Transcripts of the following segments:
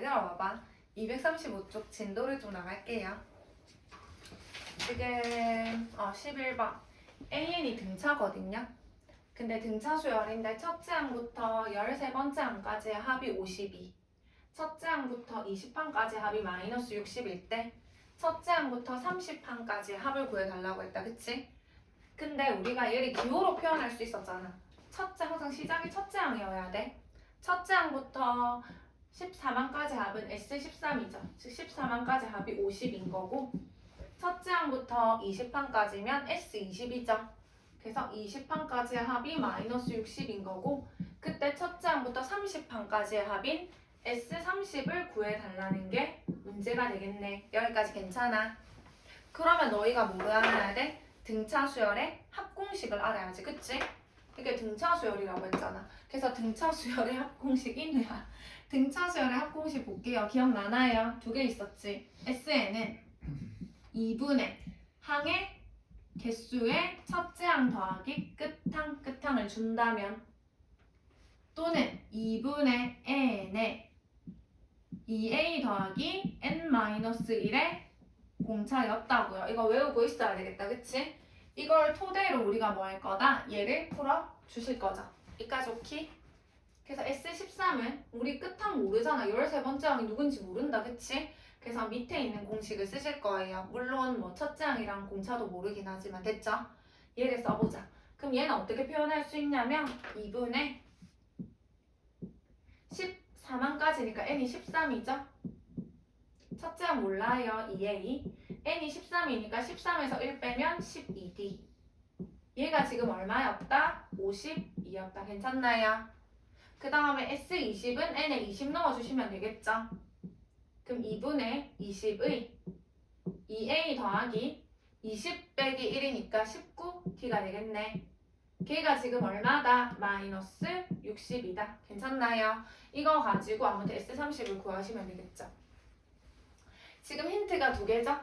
들어봐봐. 235쪽 진도를 좀 나갈게요. 지금 11번 AN이 등차거든요. 근데 등차 수열인데 첫째 항부터 13번째 항까지의 합이 52, 첫째 항부터 20항까지 합이 마이너스 60일 때 첫째 항부터 30항까지 합을 구해달라고 했다. 그치? 근데 우리가 얘를 기호로 표현할 수 있었잖아. 항상 시작이 첫째 항이어야 돼. 첫째 항부터 14만까지 합은 S13이죠. 즉 14만까지 합이 50인 거고 첫째 항부터 20항까지면 S20이죠. 그래서 20항까지의 합이 마이너스 60인 거고 그때 첫째 항부터 30항까지의 합인 S30을 구해달라는 게 문제가 되겠네. 여기까지 괜찮아? 그러면 너희가 뭐를 알아야 돼? 등차 수열의 합공식을 알아야지. 그치? 이게 등차 수열이라고 했잖아. 그래서 등차 수열의 합공식이 뭐야? 등차 수열의 합공식 볼게요. 기억나나요? 두 개 있었지. S에는 2분의 항의 개수의 첫째 항 더하기 끝항을 준다면 또는 2분의 n의 2a 더하기 n-1의 공차였다고요. 이거 외우고 있어야 되겠다. 그치? 이걸 토대로 우리가 뭐 할 거다? 얘를 풀어 주실 거죠. 이까지 오케이? 그래서 S13은 우리 끝항 모르잖아. 13번째 항이 누군지 모른다. 그치? 그래서 밑에 있는 공식을 쓰실 거예요. 물론 뭐 첫째 항이랑 공차도 모르긴 하지만 됐죠? 얘를 써보자. 그럼 얘는 어떻게 표현할 수 있냐면 2분의 14만까지니까 n이 13이죠? 첫째 항 몰라요. 2a. n이 13이니까 13에서 1 빼면 12d. 얘가 지금 얼마였다? 52였다. 괜찮나요? 그 다음에 S20은 n에 20 넣어주시면 되겠죠? 그럼 2분의 20의 2a 더하기 20 빼기 1이니까 19d가 되겠네. 걔가 지금 얼마다? 마이너스 60이다. 괜찮나요? 이거 가지고 아무튼 S30을 구하시면 되겠죠? 지금 힌트가 두 개죠?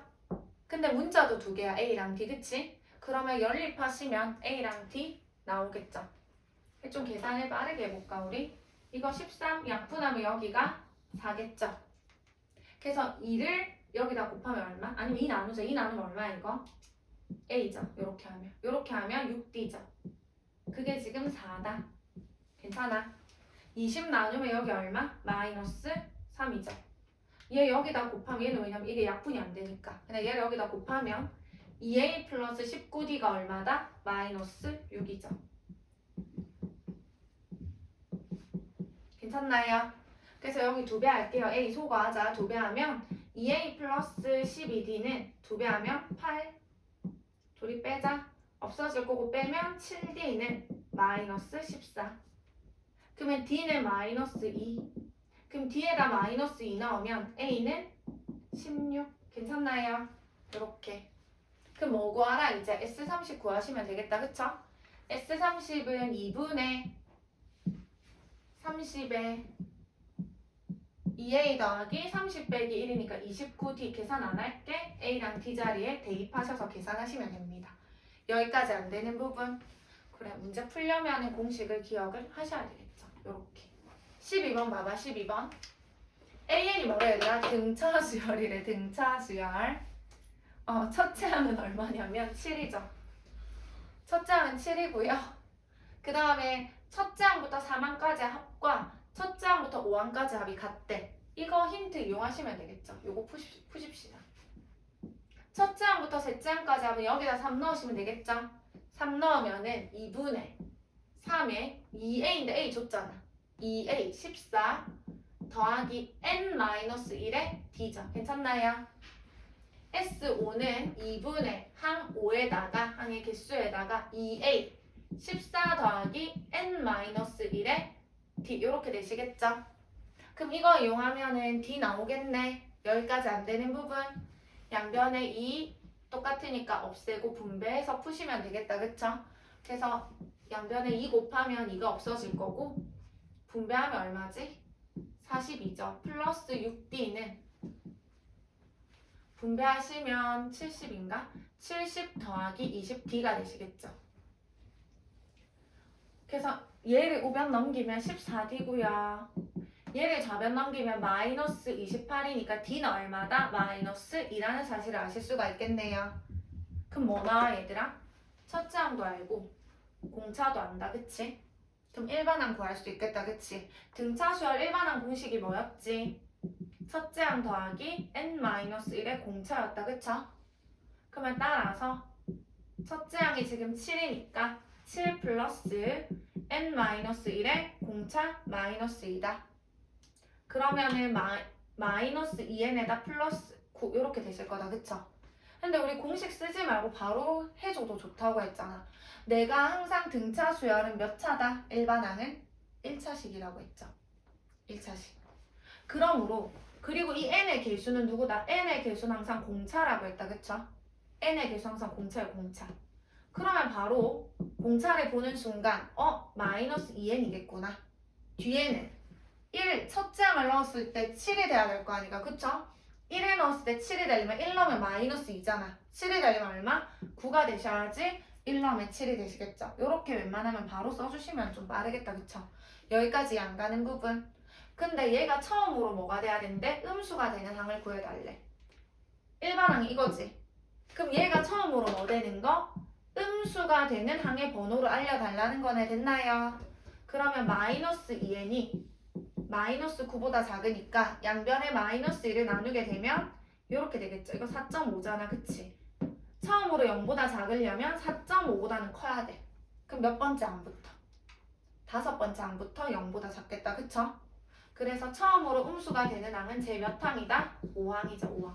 근데 문자도 두 개야. A랑 D. 그치? 그러면 연립하시면 A랑 D 나오겠죠? 좀 계산을 빠르게 해볼까 우리? 이거 13 약분하면 여기가 4겠죠? 그래서 2를 여기다 곱하면 얼마? 아니면 2 나누죠. 2 나누면 얼마 이거? A죠. 요렇게 하면 6D죠. 그게 지금 4다. 괜찮아? 20 나누면 여기 얼마? 마이너스 3이죠. 얘 여기다 곱하면 얘는 왜냐면 이게 약분이 안 되니까 그냥 얘를 여기다 곱하면 2a 플러스 19d가 얼마다? 마이너스 6이죠. 괜찮나요? 그래서 여기 2배 할게요. a 소거하자. 2배 하면 2a 플러스 12d는 2배 하면 8. 둘이 빼자. 없어질 거고 빼면 7d는 마이너스 14. 그러면 d는 마이너스 2. 그럼 D에다 마이너스 2 넣으면 A는 16. 괜찮나요? 이렇게. 그럼 뭐 구하라? 이제 S30 구하시면 되겠다. 그쵸? S30은 2분의 30에 2A 더하기 30 빼기 1이니까 29D 계산 안 할게. A랑 D 자리에 대입하셔서 계산하시면 됩니다. 여기까지 안 되는 부분. 그래, 문제 풀려면 공식을 기억을 하셔야 되겠죠. 요렇게. 12번 봐봐. 12번 AN이 뭐래 얘들아? 등차 수열이래. 등차 수열. 첫째 항은 얼마냐면 7이죠. 첫째 항은 7이고요. 그 다음에 첫째 항부터 4항까지 합과 첫째 항부터 5항까지 합이 같대. 이거 힌트 이용하시면 되겠죠. 요거 푸십시다. 첫째 항부터 셋째 항까지 하면 여기다 3 넣으시면 되겠죠. 3 넣으면은 2분의 3에 2a인데 a 줬잖아. 2a 14 더하기 n-1의 d죠. 괜찮나요? S5는 2분의 항 5에다가 항의 개수에다가 2a 14 더하기 n-1의 d 이렇게 되시겠죠? 그럼 이거 이용하면은 d 나오겠네. 여기까지 안 되는 부분 양변에 2 똑같으니까 없애고 분배해서 푸시면 되겠다. 그쵸? 그래서 양변에 2 곱하면 2가 없어질 거고 분배하면 얼마지? 42죠. 플러스 6D는 분배하시면 70인가? 70 더하기 20D가 되시겠죠. 그래서 얘를 우변 넘기면 14D고요. 얘를 좌변 넘기면 마이너스 28이니까 D는 얼마다? 마이너스 2라는 사실을 아실 수가 있겠네요. 그럼 뭐 나와 얘들아? 첫째 항도 알고 공차도 안다 그치? 그럼 일반항 구할 수 있겠다 그치? 등차수열 일반항 공식이 뭐였지? 첫째 항 더하기 n-1의 공차였다 그쵸? 그러면 따라서 첫째 항이 지금 7이니까 7 플러스 n-1의 공차 마이너스 2다. 그러면은 마이너스 2n에다 플러스 9 이렇게 되실 거다 그쵸? 근데 우리 공식 쓰지 말고 바로 해줘도 좋다고 했잖아. 내가 항상 등차 수열은 몇 차다? 일반항은 1차식이라고 했죠. 1차식. 그러므로 그리고 이 n의 개수는 누구다? n의 개수는 항상 공차라고 했다 그쵸? n의 개수 항상 공차예요 공차. 그러면 바로 공차를 보는 순간 마이너스 2n이겠구나. 뒤에는 1 첫째 항을 넣었을 때 7이 돼야 될 거 아니까 그쵸? 1에 넣었을 때 7이 되려면 1 넣으면 마이너스 2잖아. 7이 되려면 얼마? 9가 되셔야지 1 넣으면 7이 되시겠죠? 요렇게 웬만하면 바로 써주시면 좀 빠르겠다 그쵸? 여기까지 안 가는 부분. 근데 얘가 처음으로 뭐가 돼야 되는데 음수가 되는 항을 구해달래. 일반항이 이거지. 그럼 얘가 처음으로 뭐 되는 거? 음수가 되는 항의 번호를 알려달라는 거네. 됐나요? 그러면 마이너스 2n이 마이너스 9보다 작으니까 양변에 마이너스 1을 나누게 되면 이렇게 되겠죠. 이거 4.5잖아. 그치? 처음으로 0보다 작으려면 4.5보다는 커야 돼. 그럼 몇 번째 항부터? 5번째 항부터 0보다 작겠다. 그쵸? 그래서 처음으로 음수가 되는 항은 제 몇 항이다? 5항이죠. 5항.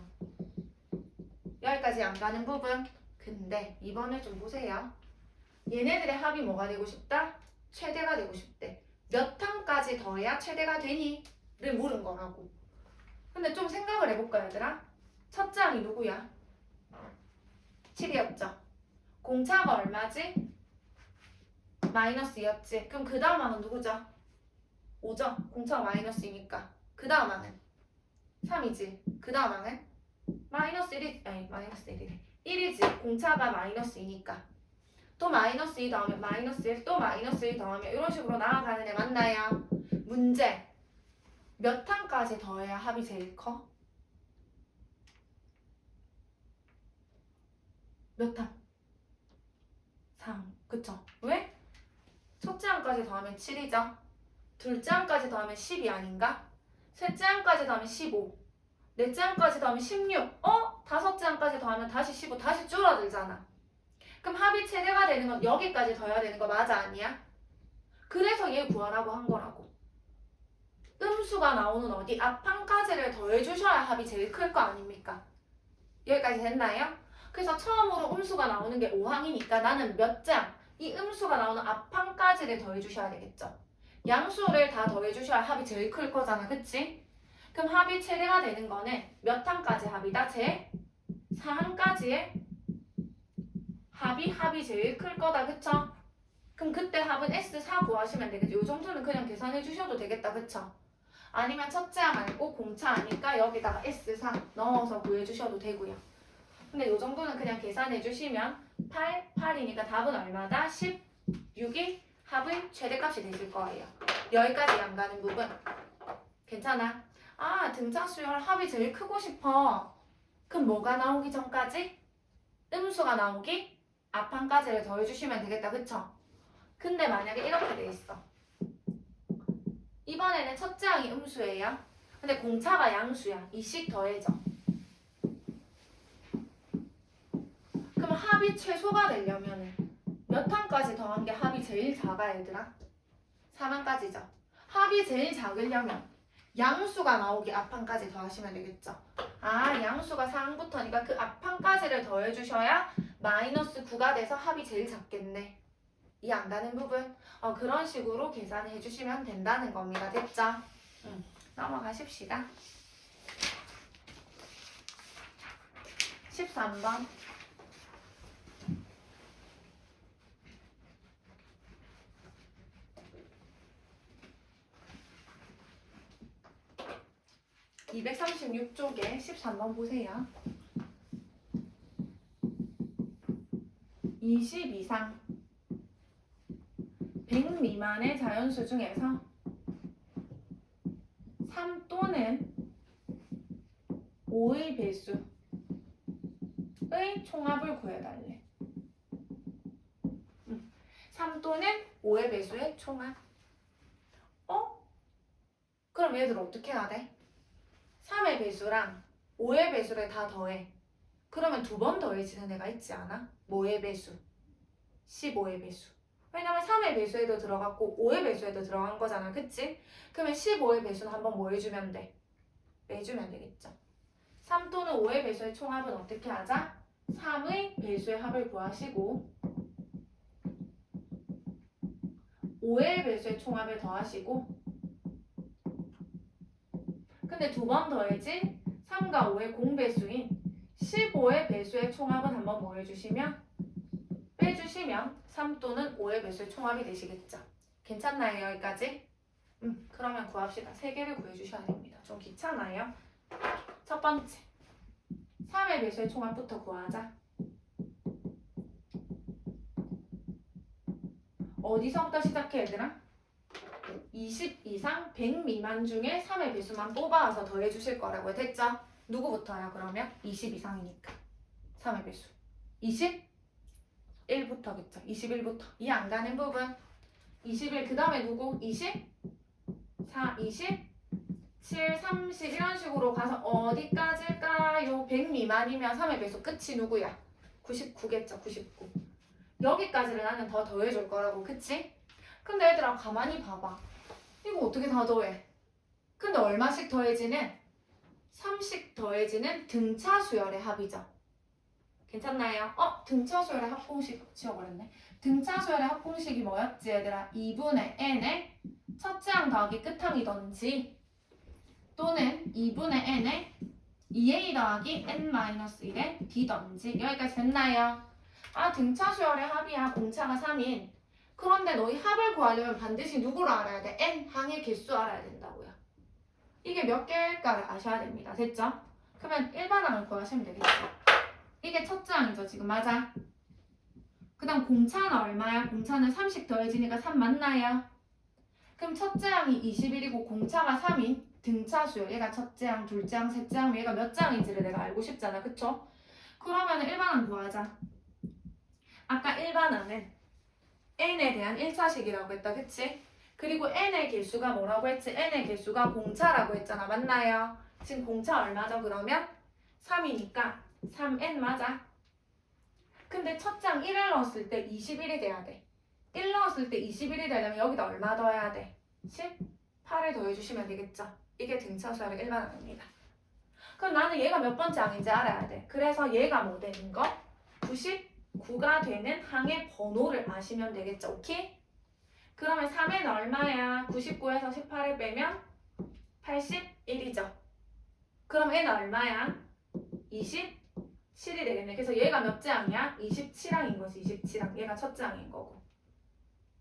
여기까지 안 가는 부분. 근데 이번에 좀 보세요. 얘네들의 합이 뭐가 되고 싶다? 최대가 되고 싶대. 몇 항까지 더해야 최대가 되니? 를 물은 거라고. 근데 좀 생각을 해볼까 얘들아? 첫째 항이 누구야? 7이었죠. 공차가 얼마지? 마이너스 2였지. 그럼 그 다음 항은 누구죠? 5죠. 공차가 마이너스 2니까. 그 다음 항은 3이지. 그 다음 항은 마이너스 1이 아니 마이너스 1이래. 1이지. 공차가 마이너스 2니까. 또 마이너스 2 더하면 마이너스 1, 또 마이너스 1 더하면 이런 식으로 나아가는 애 맞나요? 문제. 몇 항까지 더해야 합이 제일 커? 몇 항? 3. 그쵸? 왜? 첫째 항까지 더하면 7이죠. 둘째 항까지 더하면 10이 아닌가? 셋째 항까지 더하면 15. 넷째 항까지 더하면 16. 다섯째 항까지 더하면 다시 15. 다시 줄어들잖아. 그럼 합이 최대가 되는 건 여기까지 더해야 되는 거 맞아 아니야? 그래서 얘 구하라고 한 거라고. 음수가 나오는 어디 앞항까지를 더해주셔야 합이 제일 클 거 아닙니까? 여기까지 됐나요? 그래서 처음으로 음수가 나오는 게 5항이니까 나는 몇 장? 이 음수가 나오는 앞항까지를 더해주셔야 되겠죠. 양수를 다 더해주셔야 합이 제일 클 거잖아. 그치? 그럼 합이 최대가 되는 거는 몇 항까지 합이다? 제 4항까지의 합이 제일 클 거다. 그쵸? 그럼 그때 합은 S4 구하시면 되겠죠. 이 정도는 그냥 계산해 주셔도 되겠다. 그쵸? 아니면 첫째 항 말고 공차 아니까 여기다가 S4 넣어서 구해주셔도 되고요. 근데 이 정도는 그냥 계산해 주시면 8이니까 답은 얼마다? 16이 합의 최대값이 되실 거예요. 여기까지 안 가는 부분. 괜찮아? 등차 수열 합이 제일 크고 싶어. 그럼 뭐가 나오기 전까지? 음수가 나오기 앞항까지를 더해주시면 되겠다. 그쵸? 근데 만약에 이렇게 돼 있어. 이번에는 첫째 항이 음수예요. 근데 공차가 양수야. 이씩 더해져. 그럼 합이 최소가 되려면 몇 항까지 더한 게 합이 제일 작아 얘들아? 3항까지죠. 합이 제일 작으려면 양수가 나오기 앞항까지 더하시면 되겠죠. 양수가 4항부터니까 그 앞항까지를 더해주셔야 마이너스 9가 돼서 합이 제일 작겠네. 이 안 가는 부분 그런 식으로 계산해 주시면 된다는 겁니다. 됐죠? 넘어가십시다. 13번. (236쪽에) 13번 보세요. 20 이상 100 미만의 자연수 중에서 3 또는 5의 배수의 총합을 구해달래. 3 또는 5의 배수의 총합. 그럼 얘들 어떻게 해야 돼? 3의 배수랑 5의 배수를 다 더해. 그러면 2번 더해지는 애가 있지 않아? 뭐의 배수? 15의 배수. 왜냐면 3의 배수에도 들어갔고 5의 배수에도 들어간 거잖아. 그치? 그러면 15의 배수는 한번 뭐 해주면 돼? 빼주면 되겠죠. 3 또는 5의 배수의 총합은 어떻게 하자? 3의 배수의 합을 구하시고 5의 배수의 총합을 더하시고 근데 2번 더해진 3과 5의 공배수인 15의 배수의 총합은 한번 뭐 해주시면 빼주시면 3 또는 5의 배수의 총합이 되시겠죠. 괜찮나요? 여기까지? 그러면 구합시다. 3개를 구해주셔야 됩니다. 좀 귀찮아요? 첫 번째 3의 배수의 총합부터 구하자. 어디서부터 시작해 얘들아? 20 이상 100 미만 중에 3의 배수만 뽑아와서 더해주실 거라고 됐죠? 누구부터야 그러면? 20 이상이니까 3의 배수 21부터겠죠? 21부터 이해 안 가는 부분 21 그 다음에 누구? 20 4, 20 7, 30 이런 식으로 가서 어디까지일까요? 100 미만이면 3의 배수 끝이 누구야? 99겠죠? 99 여기까지를 나는 더 더해줄 거라고 그치? 근데 얘들아 가만히 봐봐 이거 어떻게 다 더해? 근데 얼마씩 더해지는? 3씩 더해지는 등차 수열의 합이죠. 괜찮나요? 등차 수열의 합공식 지워버렸네. 등차 수열의 합공식이 뭐였지 얘들아? 2분의 n의 첫째 항 더하기 끝항이던지 또는 2분의 n의 2a 더하기 n-1의 d던지 여기까지 됐나요? 등차 수열의 합이야. 공차가 3인 그런데 너희 합을 구하려면 반드시 누구를 알아야 돼? n 항의 개수 알아야 된다고요. 이게 몇 개일까를 아셔야 됩니다. 됐죠? 그러면 일반항을 구하시면 되겠죠. 이게 첫째 항이죠. 지금 맞아? 그 다음 공차는 얼마야? 공차는 3씩 더해지니까 3 맞나요? 그럼 첫째 항이 21이고 공차가 3인 등차 수열 얘가 첫째 항, 둘째 항, 셋째 항 얘가 몇 장인지를 내가 알고 싶잖아. 그쵸? 그러면 일반항 구하자. 아까 일반항은 n에 대한 1차식이라고 했다. 그치? 그리고 n의 개수가 뭐라고 했지? n의 개수가 공차라고 했잖아. 맞나요? 지금 공차 얼마죠? 그러면 3이니까 3n 맞아. 근데 첫 장 1을 넣었을 때 21이 돼야 돼. 1 넣었을 때 21이 되려면 여기다 얼마 더해야 돼? 18을 더해주시면 되겠죠? 이게 등차 수열의 일반항입니다. 그럼 나는 얘가 몇 번째 항인지 알아야 돼. 그래서 얘가 뭐 되는 거? 99가 되는 항의 번호를 아시면 되겠죠. 오케이? 그러면 3은 얼마야? 99에서 18을 빼면 81이죠. 그럼 n 얼마야? 27이 되겠네. 그래서 얘가 몇째 항이야? 27항인 거지. 27항. 얘가 첫째 항인 거고.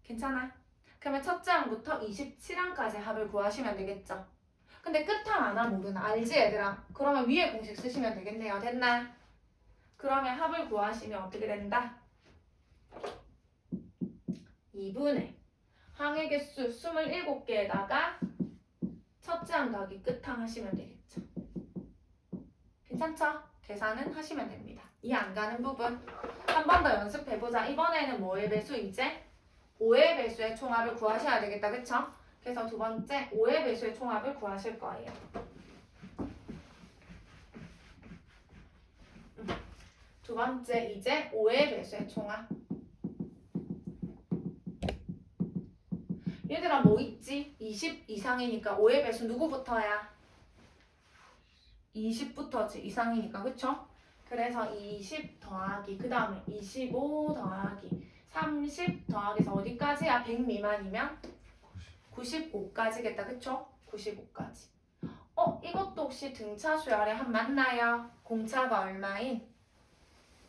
괜찮아? 그러면 첫째 항부터 27항까지 합을 구하시면 되겠죠. 근데 끝항 하나 모르나? 알지 얘들아? 그러면 위에 공식 쓰시면 되겠네요. 됐나? 그러면 합을 구하시면 어떻게 된다? 2분의 항의 개수 27개에다가 첫째 항 더하기 끝항 하시면 되겠죠. 괜찮죠? 계산은 하시면 됩니다. 이해 안 가는 부분 한 번 더 연습해보자. 이번에는 뭐의 배수 이제? 5의 배수의 총합을 구하셔야 되겠다. 그쵸? 그래서 두 번째 5의 배수의 총합을 구하실 거예요. 두 번째 이제 5의 배수의 총합. 얘들아 뭐 있지? 20 이상이니까 5의 배수 누구부터야? 20부터지. 이상이니까 그쵸? 그래서 20 더하기 그 다음에 25 더하기 30 더하기서 어디까지야? 100 미만이면 95까지겠다. 그쵸? 95까지. 이것도 혹시 등차 수열의 합 맞나요? 공차가 얼마인?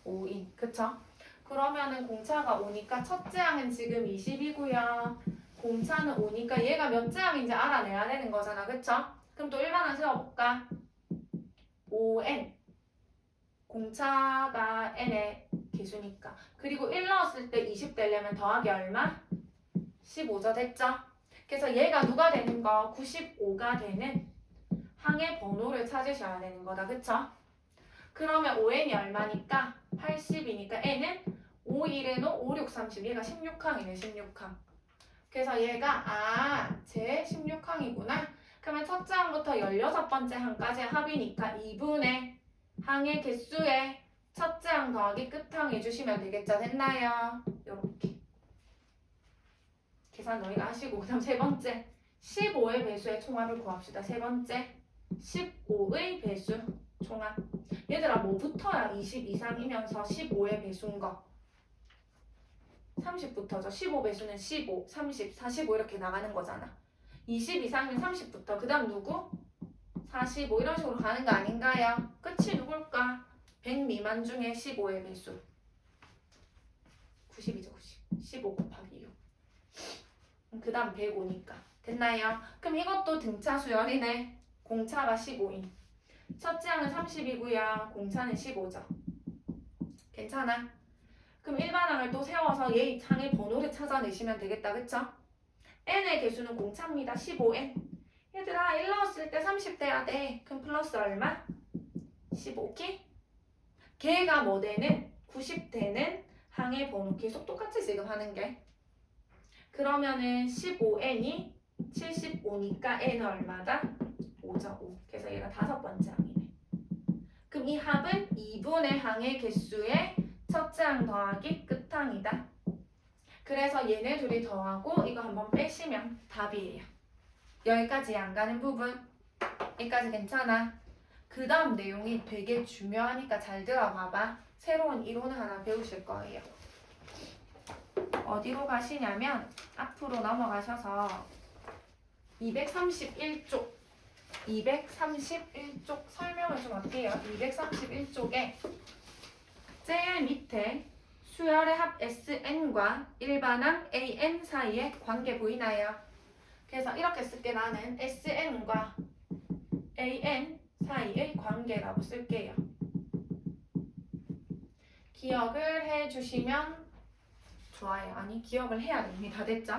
5인. 그쵸? 그러면은 공차가 5니까 첫째 항은 지금 20이고요. 공차는 5니까 얘가 몇째 항인지 알아내야 되는 거잖아. 그쵸? 그럼 또 일반항 세워볼까? 5n. 공차가 n의 개수니까. 그리고 1 넣었을 때 20 되려면 더하기 얼마? 15죠. 됐죠? 그래서 얘가 누가 되는 거? 95가 되는 항의 번호를 찾으셔야 되는 거다. 그쵸? 그러면 5n이 얼마니까? 80이니까 n은 5, 1은 5, 5, 6, 30. 얘가 16항이네, 16항. 그래서 얘가 제 16항이구나. 그러면 첫째 항부터 16번째 항까지 합이니까 2분의 항의 개수에 첫째 항 더하기 끝항 해주시면 되겠죠? 됐나요? 요렇게. 계산 너희가 하시고 그 다음 세 번째 15의 배수의 총합을 구합시다. 세 번째 15의 배수 총합. 얘들아 뭐부터야 20 이상이면서 15의 배수인 거 30부터죠. 15배수는 15, 30, 45 이렇게 나가는 거잖아. 20 이상이면 30부터 그 다음 누구? 45 이런 식으로 가는 거 아닌가요? 끝이 누굴까? 100 미만 중에 15의 배수 90이죠. 90. 15 곱하기 6. 그 다음 105니까 됐나요? 그럼 이것도 등차 수열이네. 공차가 15인. 첫째 항은 30이고요. 공차는 15죠. 괜찮아? 그럼 일반항을 또 세워서 얘 항의 번호를 찾아내시면 되겠다. 그쵸? n의 개수는 공차입니다. 15n. 얘들아 1 넣었을 때 30 돼야 돼. 그럼 플러스 얼마? 15키? 걔가 뭐 되는? 90 되는 항의 번호. 계속 똑같이 지금 하는 게. 그러면은 15n이 75니까 n은 얼마다? 5죠. 5. 그래서 얘가 다섯 번째 항이네. 그럼 이 합은 2분의 항의 개수의 첫째 항 더하기 끝항이다. 그래서 얘네 둘이 더하고 이거 한번 빼시면 답이에요. 여기까지 안 가는 부분. 여기까지 괜찮아? 그 다음 내용이 되게 중요하니까 잘 들어봐봐. 새로운 이론을 하나 배우실 거예요. 어디로 가시냐면 앞으로 넘어가셔서 231쪽 231쪽 설명을 좀 할게요. 231쪽에 제일 밑에 수열의 합 SN과 일반항 AN 사이의 관계 보이나요? 그래서 이렇게 쓸게. 나는 SN과 AN 사이의 관계라고 쓸게요. 기억을 해주시면 좋아요. 아니 기억을 해야 돼. 이미 다 됐죠?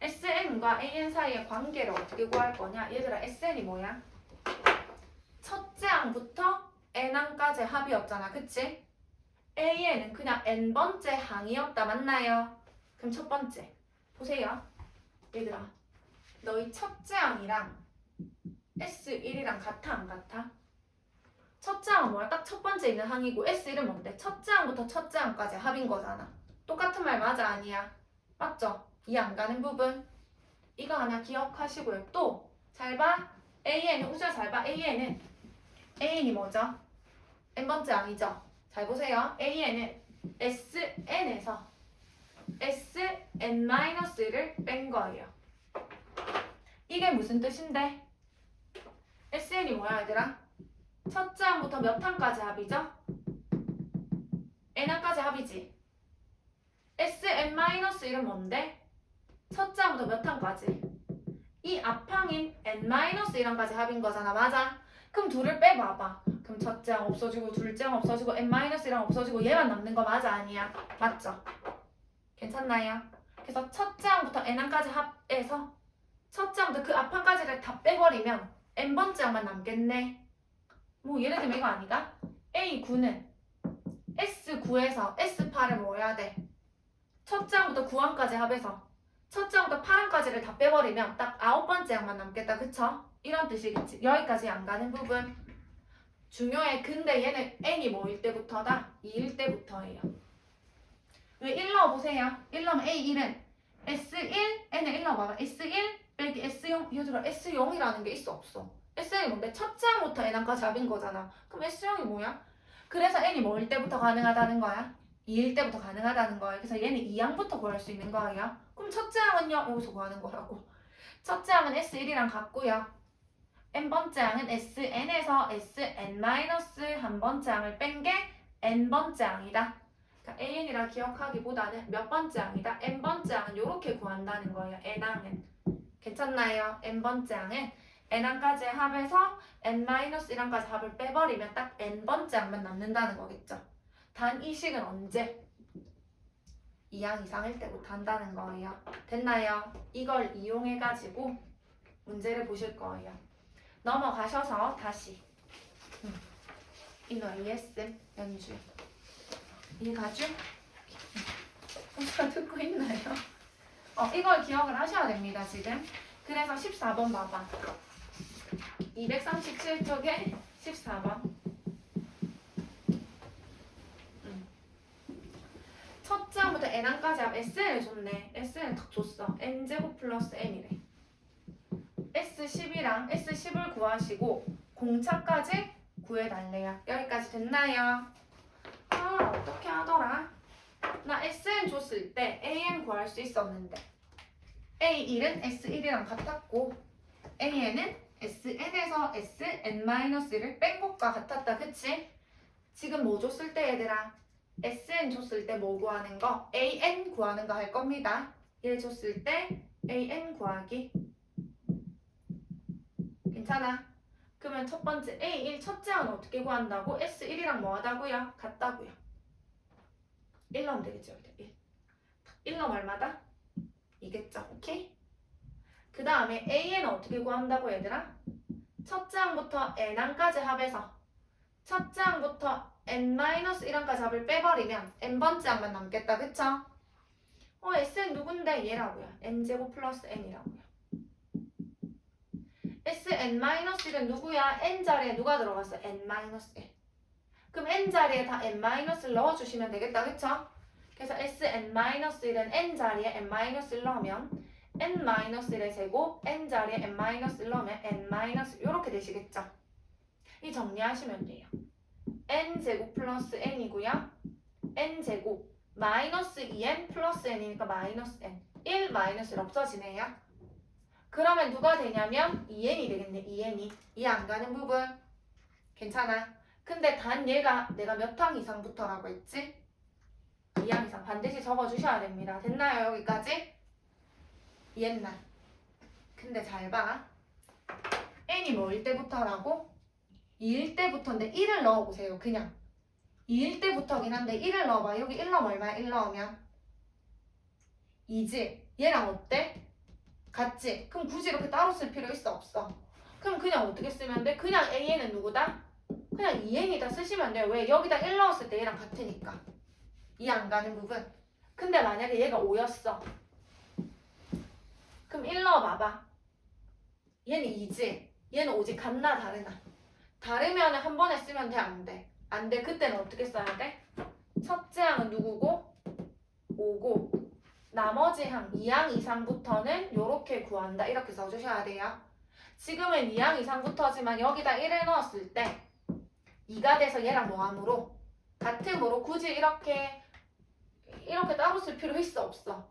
SN과 AN 사이의 관계를 어떻게 구할 거냐? 얘들아 SN이 뭐야? 첫째 항부터 n항까지 합이었잖아. 그치? AN은 그냥 n번째 항이었다. 맞나요? 그럼 첫 번째 보세요. 얘들아 너희 첫째 항이랑 S1이랑 같아 안 같아? 첫째 항은 뭐야? 딱 첫 번째 있는 항이고 S1은 뭔데? 첫째 항부터 첫째 항까지 합인 거잖아. 똑같은 말 맞아 아니야? 맞죠? 이해 안 가는 부분? 이거 하나 기억하시고요. 또 잘 봐. AN은 우선 잘 봐. AN이 뭐죠? n번째 항이죠? 잘 보세요. AN은 SN에서 SN-를 뺀 거예요. 이게 무슨 뜻인데? SN이 뭐야 얘들아? 첫째 항부터 몇 항까지 합이죠? n항까지 합이지. SN-1은 뭔데? 첫째 항부터 몇 항까지? 이 앞항인 n-1항까지 합인 거잖아. 맞아? 그럼 둘을 빼봐봐. 그럼 첫째 항 없어지고 둘째 항 없어지고 n-1랑 없어지고 얘만 남는 거 맞아 아니야? 맞죠? 괜찮나요? 그래서 첫째 항부터 n항까지 합해서 첫째 항부터 그 앞항까지를 다 빼버리면 n번째 항만 남겠네. 뭐 예를 들면 이거 아니다? A9는 S9에서 S8을 뭐 해야 돼? 첫째 항부터 9항까지 합해서 첫째 항부터 8항까지를 다 빼버리면 딱 9번째 항만 남겠다. 그쵸? 이런 뜻이겠지. 여기까지 안 가는 부분 중요해. 근데 얘는 n이 뭐일 때부터다? 2일 때부터예요. 왜 1 넣어보세요. 1 넣으면 A1은 S1, n을 1 넣어봐봐. S1 빼기 S0. 얘들아 S0이라는 게 있어 없어? S0이 뭔데? 첫째 항부터 n항까지 합인 거잖아. 그럼 S0이 뭐야? 그래서 n이 뭐일 때부터 가능하다는 거야? 2일 때부터 가능하다는 거예요. 그래서 얘는 2항부터 구할 수 있는 거예요. 그럼 첫째 항은요? 여기서 구하는 거라고. 첫째 항은 S1이랑 같고요. n번째 항은 SN에서 SN-1번째 항을 뺀 게 n번째 항이다. 그러니까 AN이라 기억하기보다는 몇 번째 항이다? n번째 항은 이렇게 구한다는 거예요. n항은. 괜찮나요? n번째 항은 n항까지 합해서 n-1항까지 합을 빼버리면 딱 n번째 항만 남는다는 거겠죠. 단 이 식은 언제? 2항 이상일 때부터 한다는 거예요. 됐나요? 이걸 이용해가지고 문제를 보실 거예요. 넘어가셔서 다시 이노 AS 연주 이해가죠? 혹시 듣고 있나요? 이걸 기억을 하셔야 됩니다, 지금. 그래서 14번 봐봐. 237쪽에 14번. 첫째 항부터 n항까지 합 SN을 줬네. SN을 딱 줬어. n제곱 플러스 n이래. S10이랑 S10을 구하시고 공차까지 구해달래요. 여기까지 됐나요? 어떻게 하더라? 나 SN 줬을 때 AN 구할 수 있었는데 A1은 S1이랑 같았고 AN은 SN에서 SN-1을 뺀 것과 같았다. 그치? 지금 뭐 줬을 때 얘들아? SN 줬을 때 뭐 구하는 거? AN 구하는 거 할 겁니다. 얘 줬을 때 AN 구하기. 괜찮아? 그러면 첫 번째 A1 첫째 항은 어떻게 구한다고? S1이랑 뭐 하다고요? 같다고요. 1 넣으면 되겠죠? 1 넣으면 얼마다? 이겠죠? 오케이? 그 다음에 AN은 어떻게 구한다고 얘들아? 첫째 항부터 n항까지 합해서 첫째 항부터 n-1항까지 합을 빼버리면 n번째 항만 남겠다. 그쵸? SN 누군데? 얘라고요. n제곱 플러스 n이라고요. Sn-1은 누구야? n자리에 누가 들어갔어? n-1. 그럼 n자리에 다 n-을 넣어주시면 되겠다. 그쵸? 그래서 Sn-1은 n자리에 n-을 넣으면 n-1의 제곱 n자리에 n-을 넣으면 n- 이렇게 되시겠죠? 이 정리하시면 돼요. n제곱 플러스 n이고요. n제곱 마이너스 2n 플러스 n이니까 마이너스 n 1 마이너스 없어지네요. 그러면 누가 되냐면 2n이 되겠네. 2n이 이해 안 가는 부분 괜찮아. 근데 단 얘가 내가 몇 항 이상부터라고 했지? 2항 이상 반드시 적어주셔야 됩니다. 됐나요? 여기까지? 이해했나? 근데 잘 봐. n이 뭐일 때부터라고? 2일 때부터인데 1을 넣어보세요. 그냥 2일 때부터긴 한데 1을 넣어봐. 여기 1 넣으면 얼마야? 1 넣으면 2지? 얘랑 어때? 같지? 그럼 굳이 이렇게 따로 쓸 필요 있어? 없어? 그럼 그냥 어떻게 쓰면 돼? 그냥 AN은 누구다? 그냥 2N이다 쓰시면 돼요. 왜? 여기다 1 넣었을 때 얘랑 같으니까. 이해 안 가는 부분. 근데 만약에 얘가 5였어. 그럼 1 넣어봐봐. 얘는 2지? 얘는 오직 같나 다르나? 다르면 한 번에 쓰면 돼? 안 돼? 안 돼. 그때는 어떻게 써야 돼? 첫째 항은 누구고? 5고 나머지 항, 2항 이상부터는 이렇게 구한다. 이렇게 써주셔야 돼요. 지금은 2항 이상부터지만 여기다 1을 넣었을 때 2가 돼서 얘랑 뭐함으로? 같음으로 굳이 이렇게 따로 쓸 필요 있어? 없어?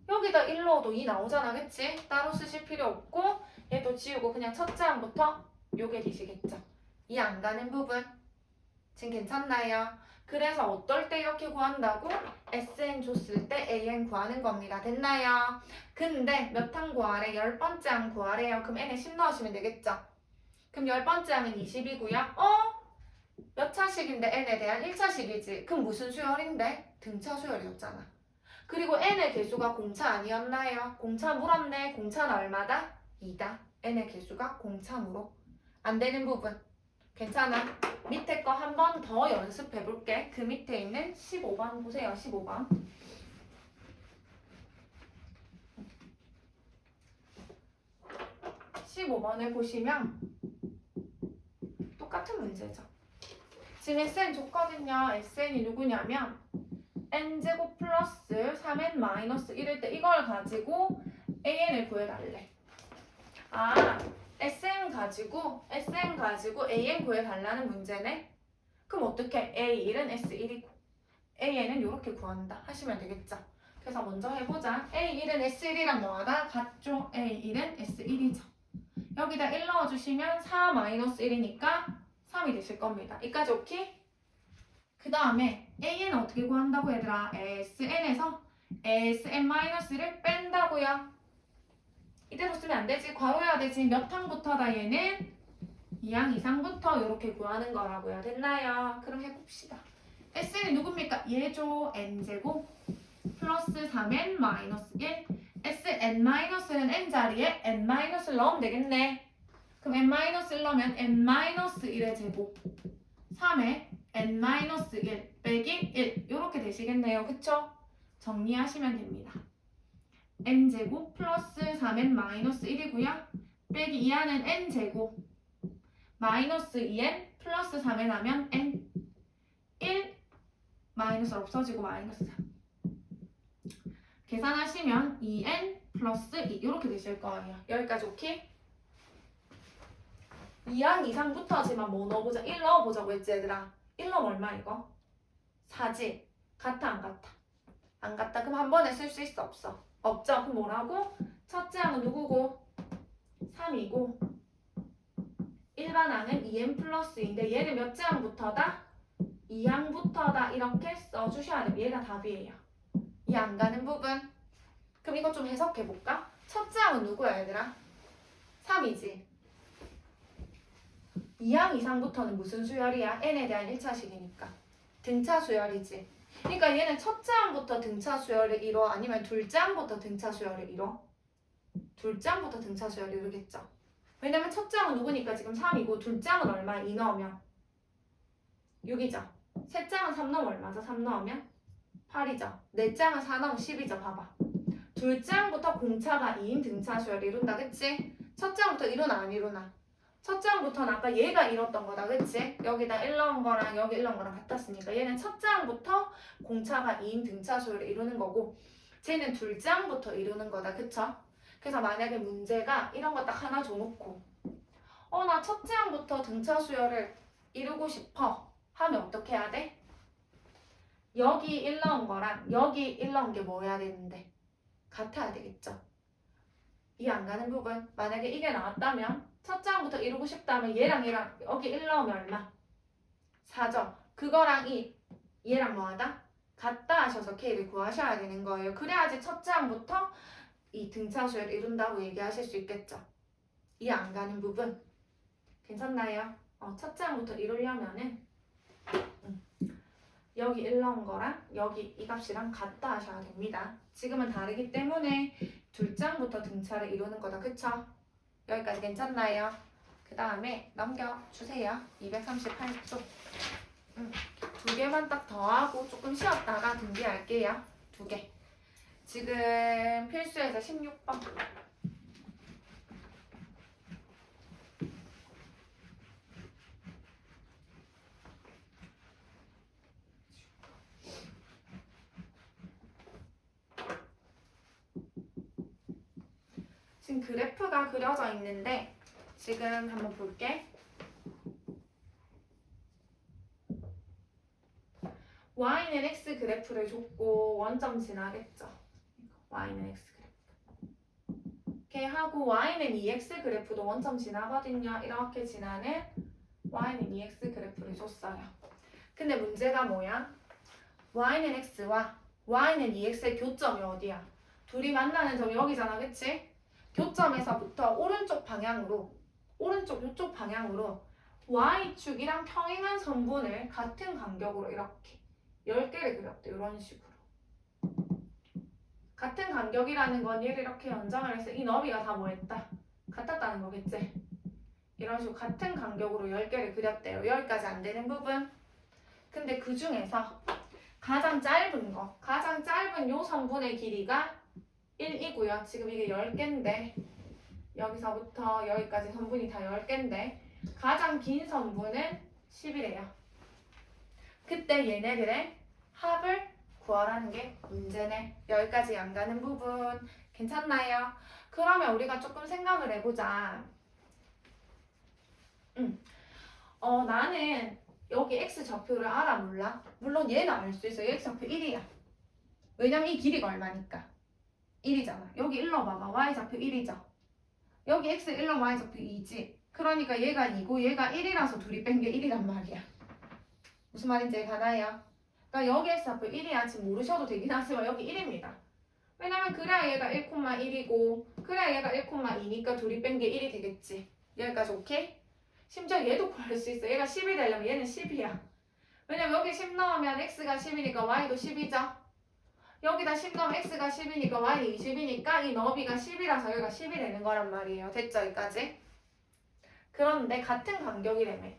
여기다 1 넣어도 2 나오잖아. 그치? 따로 쓰실 필요 없고 얘도 지우고 그냥 첫째 항부터 요게 되시겠죠. 이해 안 가는 부분? 지금 괜찮나요? 그래서 어떨 때 이렇게 구한다고? SN 줬을 때 AN 구하는 겁니다. 됐나요? 근데 몇 항 구하래? 10번째 항 구하래요. 그럼 N에 10 넣으시면 되겠죠? 그럼 10번째 항은 20이고요. 몇 차식인데 N에 대한 1차식이지. 그럼 무슨 수열인데? 등차 수열이었잖아. 그리고 N의 개수가 공차 아니었나요? 공차 물었네. 공차는 얼마다? 2다. N의 개수가 공차므로. 안 되는 부분. 괜찮아. 밑에 거 한 번 더 연습해 볼게. 그 밑에 있는 15번 보세요. 15번. 15번을 보시면 똑같은 문제죠. 지금 SN 줬거든요. SN이 누구냐면 n제곱 플러스 3n 마이너스 1일 때 이걸 가지고 AN을 구해달래. SN 가지고 AN 구해달라는 문제네. 그럼 어떻게? A1은 S1이고 AN은 이렇게 구한다 하시면 되겠죠. 그래서 먼저 해보자. A1은 S1이랑 뭐하다? 같죠? A1은 S1이죠. 여기다 1 넣어주시면 4-1이니까 3이 되실 겁니다. 이까지 오케이? 그 다음에 AN은 어떻게 구한다고 얘들아? SN에서 SN-를 뺀다고요. 이대로 쓰면 안 되지. 괄호해야 되지. 몇 항부터다 얘는? 2항 이상부터 이렇게 구하는 거라고요. 됐나요? 그럼 해봅시다. SN이 누굽니까? 얘죠. n제곱 플러스 3n 마이너스 1 SN-는 n자리에 n-를 넣으면 되겠네. 그럼 n-1 넣으면 n-1의 제곱 3에 n-1 빼기 1 이렇게 되시겠네요. 그쵸? 정리하시면 됩니다. n제곱 플러스 3n-1이고요. 빼기 2하는 n제곱 마이너스 2n 플러스 3n 하면 n 1 마이너스 없어지고 마이너스 3 계산하시면 2n 플러스 2 이렇게 되실 거예요. 여기까지 오케이? 2항 이상부터지만 뭐 넣어보자? 1 넣어보자고 했지 얘들아. 1 넣으면 얼마 이거? 4지? 같아 안 같아? 안 같다. 그럼 한 번에 쓸 수 있어 없어? 없죠? 그럼 뭐라고? 첫째 항은 누구고? 3이고 일반 항은 2n 플러스 2인데 얘는 몇째 항부터다? 2항부터다 이렇게 써주셔야 돼요. 얘가 답이에요. 이 안 가는 부분. 그럼 이거 좀 해석해볼까? 첫째 항은 누구야 얘들아? 3이지. 2항 이상부터는 무슨 수열이야? n에 대한 1차식이니까. 등차 수열이지. 그러니까 얘는 첫째 항부터 등차 수열을 이뤄? 아니면 둘째 항부터 등차 수열을 이뤄? 둘째 항부터 등차 수열을 이루겠죠. 왜냐면 첫째 항은 누구니까 지금 3이고 둘째 항은 얼마? 2 넣으면 6이죠. 셋째 항은 3 넣으면 얼마죠? 3 넣으면 8이죠. 넷째 항은 4 넣으면 10이죠. 봐봐. 둘째 항부터 공차가 2인 등차 수열을 이룬다. 그치? 첫째 항부터 이루나 안 이루나? 첫째 항부터는 아까 얘가 이뤘던 거다. 그치? 여기다 1 넣은 거랑 여기 1 넣은 거랑 같았으니까 얘는 첫째 항부터 공차가 2인 등차 수열을 이루는 거고 쟤는 둘째 항부터 이루는 거다. 그쵸? 그래서 만약에 문제가 이런 거 딱 하나 줘놓고 나 첫째 항부터 등차 수열을 이루고 싶어 하면 어떻게 해야 돼? 여기 1 넣은 거랑 여기 1 넣은 게 뭐 해야 되는데? 같아야 되겠죠? 이 안 가는 부분 만약에 이게 나왔다면 첫째 항부터 이루고 싶다면 얘랑 여기 1 넣으면 얼마? 4죠? 그거랑 얘랑 뭐하다? 같다 하셔서 K를 구하셔야 되는 거예요. 그래야지 첫째 항부터 이 등차 수열을 이룬다고 얘기하실 수 있겠죠. 이 안 가는 부분 괜찮나요? 첫째 항부터 이루려면은 여기 1 넣은 거랑 여기 이 값이랑 같다 하셔야 됩니다. 지금은 다르기 때문에 둘째 항부터 등차를 이루는 거다. 그쵸? 여기까지 괜찮나요? 그 다음에 넘겨주세요. 238쪽. 두 개만 딱 더하고 조금 쉬었다가 등기할게요. 2개. 지금 필수에서 16번. 지금 그래프가 그려져 있는데 지금 한번 볼게. y는 x 그래프를 줬고 원점 지나겠죠. y는 x 그래프. 이렇게 하고 y는 2x 그래프도 원점 지나거든요. 이렇게 지나는 y는 2x 그래프를 줬어요. 근데 문제가 뭐야? y는 x와 y는 2x의 교점이 어디야? 둘이 만나는 점이 여기잖아. 그치? 교점에서부터 오른쪽 방향으로 이쪽 방향으로 y축이랑 평행한 선분을 같은 간격으로 이렇게 10개를 그렸대. 이런 식으로. 같은 간격이라는 건 얘를 이렇게 연장을 해서 이 너비가 다 뭐했다? 같았다는 거겠지? 이런 식으로 같은 간격으로 10개를 그렸대요. 여기까지 안 되는 부분. 근데 그 중에서 가장 짧은 요 선분의 길이가 1이고요. 지금 이게 10개인데 여기서부터 여기까지 선분이 다 10개인데 가장 긴 선분은 10이래요. 그때 얘네들의 합을 구하라는 게 문제네. 여기까지 안 가는 부분 괜찮나요? 그러면 우리가 조금 생각을 해보자. 나는 여기 x 좌표를 알아 몰라? 물론 얘는 알 수 있어. x 좌표 1이야. 왜냐면 이 길이가 얼마니까? 1이잖아. 여기 1로 봐봐. y 좌표 1이죠. 여기 x 1로 y 좌표 2지. 그러니까 얘가 2고 얘가 1이라서 둘이 뺀 게 1이란 말이야. 무슨 말인지 가나요? 그러니까 여기 x 좌표 1이야. 지금 모르셔도 되긴 하지만 여기 1입니다. 왜냐면 그래야 얘가 1,1이고 그래야 얘가 1,2니까 둘이 뺀 게 1이 되겠지. 여기까지 오케이? 심지어 얘도 구할 수 있어. 얘가 10이 되려면 얘는 10이야. 왜냐면 여기 10 넣으면 x가 10이니까 y도 10이죠. 여기다 10 넣으면 x가 10이니까 y는 20이니까 이 너비가 10이라서 여기가 10이 되는 거란 말이에요. 됐죠? 여기까지? 그런데 같은 간격이라며.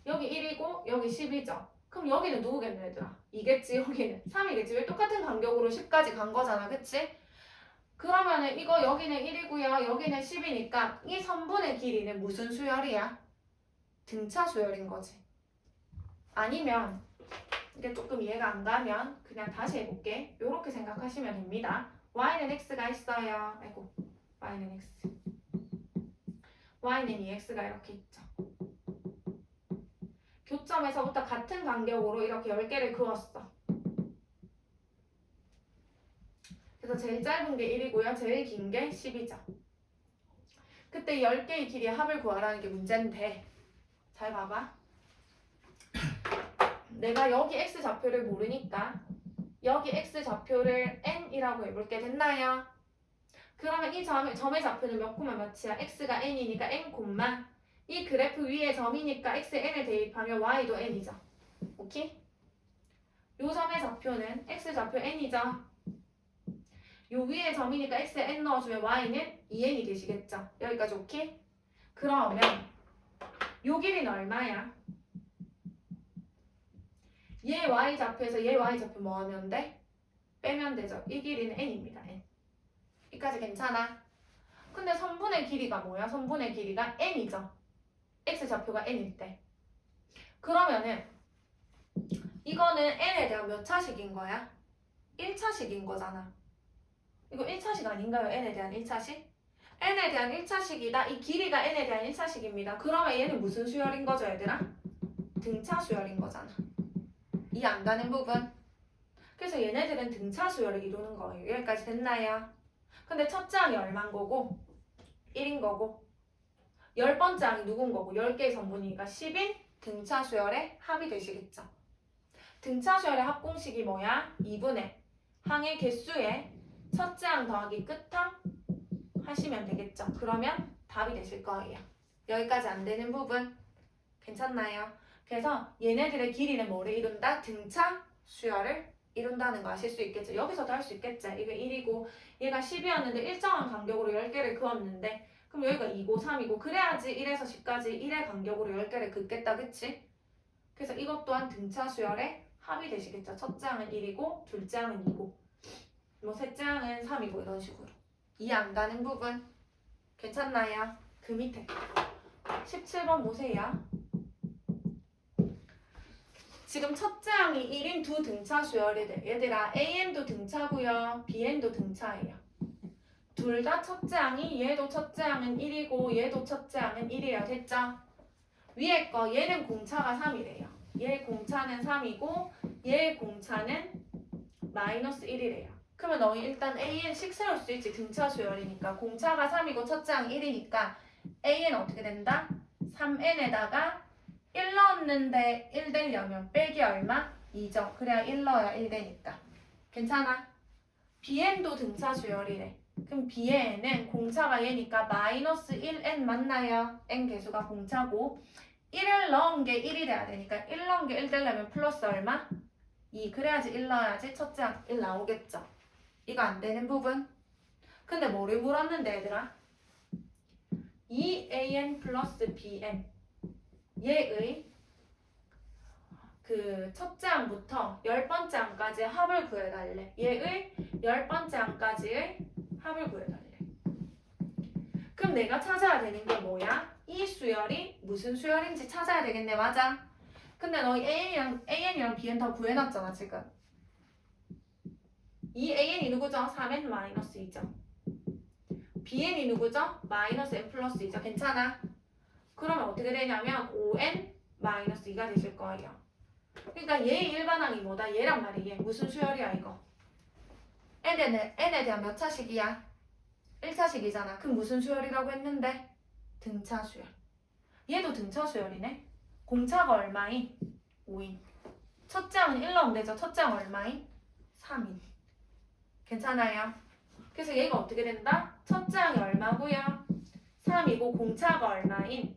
여기 1이고 여기 10이죠. 그럼 여기는 누구겠노 얘들아? 2겠지 여기는 3이겠지. 왜 똑같은 간격으로 10까지 간 거잖아. 그치? 그러면은 이거 여기는 1이고요. 여기는 10이니까 이 선분의 길이는 무슨 수열이야? 등차 수열인 거지. 아니면 이게 조금 이해가 안 가면 그냥 다시 해볼게. 이렇게 생각하시면 됩니다. y는 x가 있어요. 아이고 y는 x. y는 2x가 이렇게 있죠. 교점에서부터 같은 간격으로 이렇게 10개를 그었어. 그래서 제일 짧은 게 1이고요. 제일 긴 게 10이죠. 그때 10개의 길이의 합을 구하라는 게 문제인데 잘 봐봐. 내가 여기 x좌표를 모르니까 여기 x좌표를 n이라고 해볼게. 됐나요? 그러면 이 점의 좌표는 몇 콤마 몇이야? x가 n이니까 n 콤마 이 그래프 위에 점이니까 x에 n을 대입하면 y도 n이죠. 오케이? 요 점의 좌표는 x좌표 n이죠. 요 위에 점이니까 x에 n 넣어주면 y는 2n이 되시겠죠. 여기까지 오케이? 그러면 요 길이는 얼마야? 얘 y좌표에서 얘 y좌표 뭐 하면 돼? 빼면 되죠. 이 길이는 n입니다. n. 여기까지 괜찮아? 근데 선분의 길이가 뭐야? 선분의 길이가 n이죠. x좌표가 n일 때. 그러면은 이거는 n에 대한 몇 차식인 거야? 1차식인 거잖아. 이거 1차식 아닌가요? n에 대한 1차식? n에 대한 1차식이다. 이 길이가 n에 대한 1차식입니다. 그러면 얘는 무슨 수열인 거죠, 얘들아? 등차 수열인 거잖아. 이해 안 가는 부분? 그래서 얘네들은 등차 수열을 이루는 거예요. 여기까지 됐나요? 근데 첫째 항이 얼만 거고 1인 거고 10번째 항이 누군 거고 10개의 선분이니까 10인 등차 수열의 합이 되시겠죠. 등차 수열의 합 공식이 뭐야? 2분의 항의 개수에 첫째 항 더하기 끝항 하시면 되겠죠. 그러면 답이 되실 거예요. 여기까지 안 되는 부분 괜찮나요? 그래서 얘네들의 길이는 뭐를 이룬다? 등차 수열을 이룬다는 거 아실 수 있겠죠. 여기서도 할 수 있겠지. 이게 1이고 얘가 10이었는데 일정한 간격으로 10개를 그었는데 그럼 여기가 2고 3이고 그래야지 1에서 10까지 1의 간격으로 10개를 긋겠다. 그치? 그래서 이것 또한 등차 수열의 합이 되시겠죠. 첫째 항은 1이고 둘째 항은 2고 뭐 셋째 항은 3이고 이런 식으로. 이해 안 가는 부분 괜찮나요? 그 밑에 17번 보세요. 지금 첫째 항이 1인 두 등차 수열이 돼. 얘들아 AN도 등차고요. BN도 등차예요. 둘 다 첫째 항이 얘도 첫째 항은 1이고 얘도 첫째 항은 1이에요. 됐죠? 위에 거 얘는 공차가 3이래요. 얘 공차는 3이고 얘 공차는 마이너스 1이래요. 그러면 너희 일단 AN씩 세울 수 있지. 등차 수열이니까. 공차가 3이고 첫째 항 1이니까 AN 어떻게 된다? 3N에다가 1 넣었는데 1 되려면 빼기 얼마? 2죠. 그래야 1 넣어야 1 되니까. 괜찮아? BN도 등차 수열이래. 그럼 BN은 공차가 얘니까 마이너스 1N 맞나요? N 개수가 공차고 1을 넣은 게 1이 돼야 되니까 1 넣은 게 1 되려면 플러스 얼마? 2. 그래야지 1 넣어야지 첫째 항 1 나오겠죠. 이거 안 되는 부분? 근데 뭐를 물었는데 얘들아? 2AN 플러스 BN 얘의 그 첫째 항부터 10번째 항까지의 합을 구해달래. 얘의 10번째 항까지의 합을 구해달래. 그럼 내가 찾아야 되는 게 뭐야? 이 수열이 무슨 수열인지 찾아야 되겠네. 맞아? 근데 너희 AN이랑 BN 다 구해놨잖아 지금. 이 AN이 누구죠? 3N-2죠. BN이 누구죠? 마이너스 N 플러스 2죠. 괜찮아? 그러면 어떻게 되냐면 5N-2가 되실 거예요. 그러니까 얘 일반항이 뭐다? 얘란 말이야. 얘 무슨 수열이야 이거? N에 대한 몇 차식이야? 1차식이잖아. 그럼 무슨 수열이라고 했는데? 등차 수열. 얘도 등차 수열이네. 공차가 얼마인? 5인. 첫째 항은 1 넣으면 되죠. 첫째 항 얼마인? 3인. 괜찮아요? 그래서 얘가 어떻게 된다? 첫째 항이 얼마고요? 3이고 공차가 얼마인?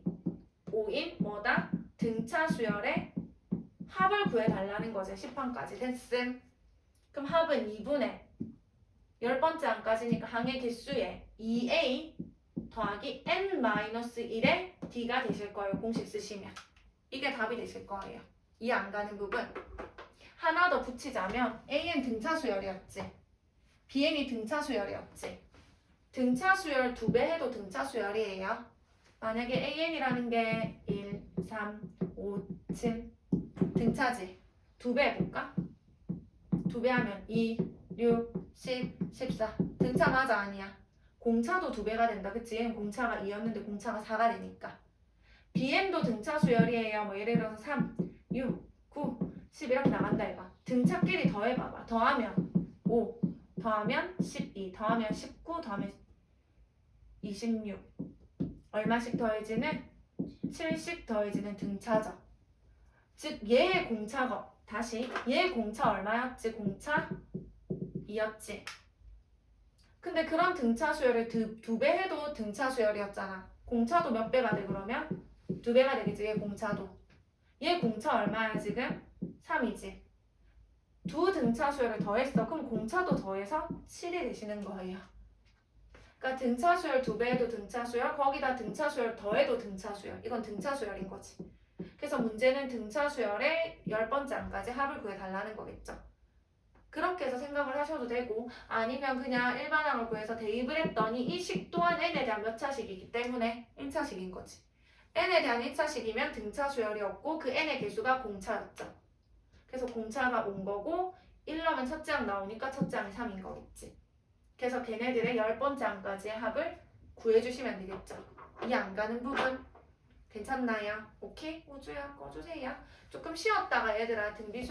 5인 뭐다? 등차 수열의 합을 구해달라는 거죠. 10항까지 됐음. 그럼 합은 2분의 10번째 항까지니까 항의 개수에 2a 더하기 n-1의 D가 되실 거예요. 공식 쓰시면. 이게 답이 되실 거예요. 이해 안 가는 부분. 하나 더 붙이자면 AN 등차 수열이었지. BN이 등차 수열이었지. 등차 수열 2배 해도 등차 수열이에요. 만약에 AN이라는 게 1, 3, 5, 7 등차지. 2배 해볼까? 2배 하면 2, 6, 10, 14 등차 맞아 아니야? 공차도 2배가 된다. 그치? 얘는 공차가 2였는데 공차가 4가 되니까. BM도 등차 수열이에요. 뭐 예를 들어서 3, 6, 9, 10 이렇게 나간다 이거. 등차끼리 더해봐봐. 더하면 5, 더하면 12, 더하면 19, 더하면 26 얼마씩 더해지는? 7씩 더해지는 등차죠. 즉 얘의 공차가 다시 얘의 공차 얼마였지? 공차 2였지. 근데 그런 등차 수열을 2배 해도 등차 수열이었잖아. 공차도 몇 배가 돼 그러면? 2배가 되겠지. 얘 공차도. 얘 공차 얼마야 지금? 3이지. 두 등차 수열을 더했어. 그럼 공차도 더해서 7이 되시는 거예요. 그러니까 등차 수열 2배 해도 등차 수열, 거기다 등차 수열 더해도 등차 수열. 이건 등차 수열인 거지. 그래서 문제는 등차 수열의 10번째 안까지 합을 구해달라는 거겠죠. 그렇게 해서 생각을 하셔도 되고, 아니면 그냥 일반항을 구해서 대입을 했더니 이 식 또한 n에 대한 몇 차식이기 때문에 1차식인 거지. n에 대한 1차식이면 등차 수열이었고 그 n의 개수가 공차였죠. 그래서 공차가 온 거고 1넣으면 첫째 항 나오니까 첫째 항이 3인 거겠지. 그래서 걔네들의 10번째 항까지의 합을 구해주시면 되겠죠. 이 안 가는 부분 괜찮나요? 오케이? 우주야 꺼주세요. 조금 쉬었다가 얘들아 등비수